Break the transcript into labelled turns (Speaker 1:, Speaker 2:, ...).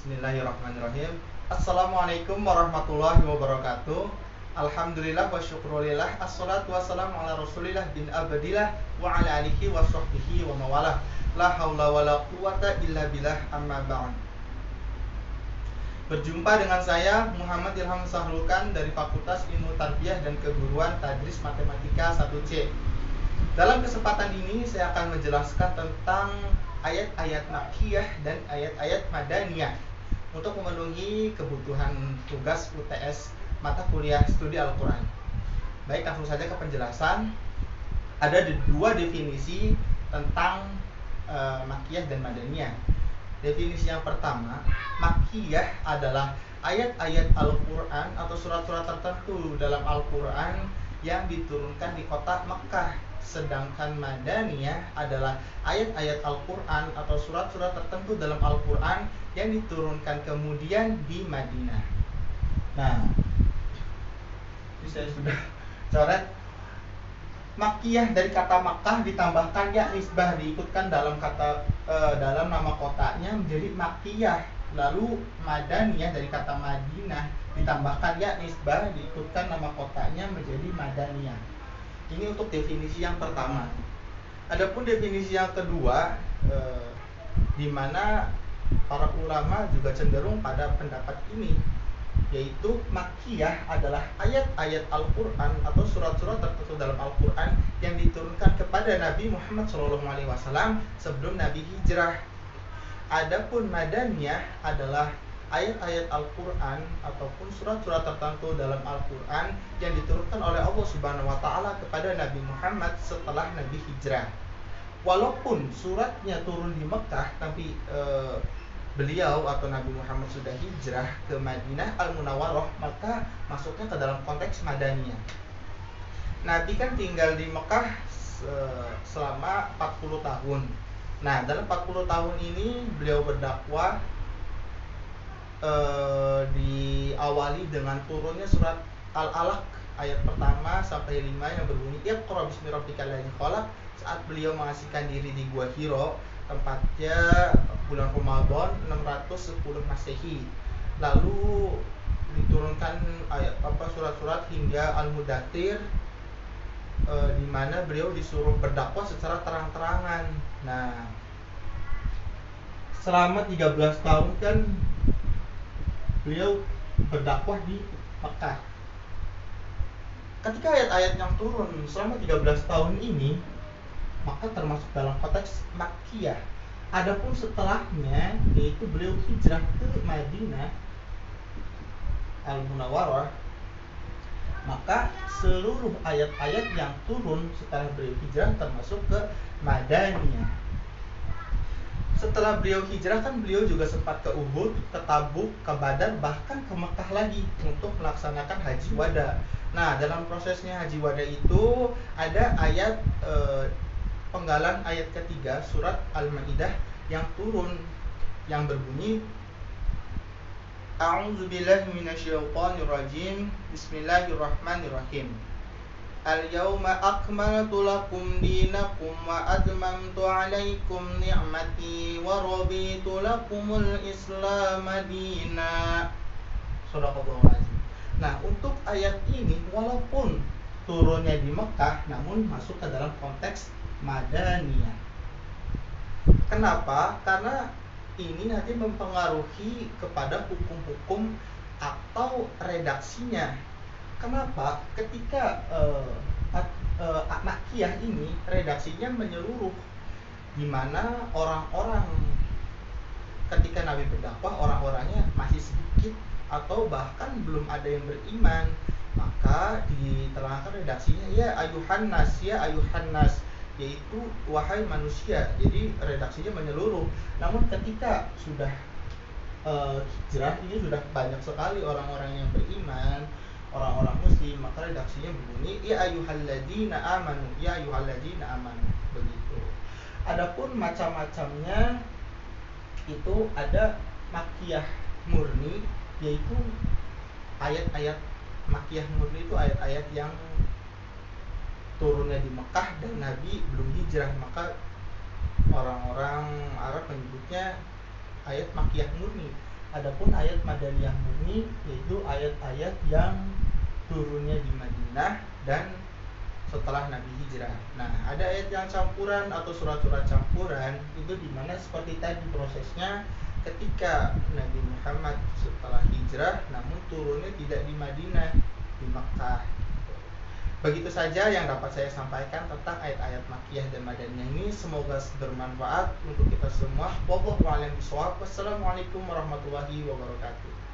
Speaker 1: Bismillahirrahmanirrahim. Assalamualaikum warahmatullahi wabarakatuh. Alhamdulillah wa syukrulillah. Assalatu wassalamu ala rasulillah bin abadillah wa ala alihi wa sahbihi wa mawalah. La hawla wa la quwata illa billah, amma ba'd. Berjumpa dengan saya Muhammad Ilham Sahlukan dari Fakultas Ilmu Tarbiyah dan Keguruan Tadris Matematika 1C. Dalam kesempatan ini saya akan menjelaskan tentang ayat-ayat makkiyah dan ayat-ayat madaniyah untuk memenuhi kebutuhan tugas UTS mata kuliah studi Al-Quran. Baik, langsung saja ke penjelasan. Ada dua definisi tentang makkiyah dan madaniyah. Definisi yang pertama, makkiyah adalah ayat-ayat Al-Quran atau surat-surat tertentu dalam Al-Quran yang diturunkan di kota Mekah. Sedangkan madaniyah adalah ayat-ayat Al-Quran atau surat-surat tertentu dalam Al-Quran yang diturunkan kemudian di Madinah. Nah, ini saya sudah coret. Makkiyah dari kata Makkah ditambahkan ya nisbah, diikutkan dalam dalam nama kotanya menjadi Makkiyah. Lalu madaniyah dari kata Madinah ditambahkan ya nisbah, diikutkan nama kotanya menjadi Madaniyah. Ini untuk definisi yang pertama. Adapun definisi yang kedua, di mana para ulama juga cenderung pada pendapat ini, yaitu makkiyah adalah ayat-ayat Al-Quran atau surat-surat tertentu dalam Al-Quran yang diturunkan kepada Nabi Muhammad SAW sebelum Nabi hijrah. Adapun madaniyah adalah ayat-ayat Al-Quran ataupun surat-surat tertentu dalam Al-Quran yang diturunkan oleh Allah Subhanahu wa Ta'ala kepada Nabi Muhammad setelah Nabi hijrah. Walaupun suratnya turun di Mekah, tapi beliau atau Nabi Muhammad sudah hijrah ke Madinah Al-Munawwarah, maka masuknya ke dalam konteks madaniyah. Nabi kan tinggal di Mekah selama 40 tahun. Nah, dalam 40 tahun ini beliau berdakwah, diawali dengan turunnya surat Al-Alaq ayat pertama sampai 5 yang berbunyi Iqra bismi rabbikal ladzi khalaq saat beliau mengasihkan diri di Gua Hiro, tempatnya bulan Ramadan 610 Masehi. Lalu diturunkan surat-surat hingga Al-Mudaththir, di mana beliau disuruh berdakwah secara terang-terangan. Nah, selama 13 tahun kan beliau berdakwah di Mekah. Ketika ayat-ayat yang turun selama 13 tahun ini, maka termasuk dalam konteks makkiyah. Adapun setelahnya, yaitu beliau hijrah ke Madinah Al-Munawwarah, maka seluruh ayat-ayat yang turun setelah beliau hijrah termasuk ke madaniyah. Setelah beliau hijrah kan beliau juga sempat ke Uhud, ke Tabuk, ke Badar, bahkan ke Mekah lagi untuk melaksanakan haji wada. Nah, dalam prosesnya haji wada itu ada ayat penggalan ayat ketiga surat Al-Maidah yang turun yang berbunyi A'udzubillahi minasyaitonirrajim. Bismillahirrahmanirrahim. Al-yawma akmaltu lakum dinakum wa atmamtu alaikum ni'mati wa raditu lakumul Islam madina. Shadaqallahul azim. Nah, untuk ayat ini walaupun turunnya di Mekah, namun masuk ke dalam konteks madaniyah. Kenapa? Karena ini nanti mempengaruhi kepada hukum-hukum atau redaksinya. Kenapa? Ketika makkiyah ini redaksinya menyeluruh, di mana orang-orang ketika Nabi berdakwah orang-orangnya masih sedikit atau bahkan belum ada yang beriman, maka diterangkan redaksinya ya ayuhan nas, yaitu wahai manusia. Jadi redaksinya menyeluruh. Namun ketika sudah hijrah, ini sudah banyak sekali orang-orang yang beriman, orang-orang muslim, maka redaksinya berbunyi ya ayyuhalladzina amanu, begitu. Adapun macam-macamnya itu ada makkiyah murni, yaitu ayat-ayat makkiyah murni itu ayat-ayat yang turunnya di Mekah dan Nabi belum hijrah, maka orang-orang Arab menyebutnya ayat makkiyah murni. Adapun ayat Madaniyah murni yaitu ayat-ayat yang turunnya di Madinah dan setelah Nabi hijrah. Nah, ada ayat yang campuran atau surat-surat campuran itu dimana seperti tadi prosesnya ketika Nabi Muhammad setelah hijrah, namun turunnya tidak di Madinah, di Makkah. Begitu saja yang dapat saya sampaikan tentang ayat-ayat Makkiyah dan Madaniyah ini. Semoga bermanfaat untuk kita semua. Wallahu a'lam bishawab. Wassalamualaikum warahmatullahi wabarakatuh.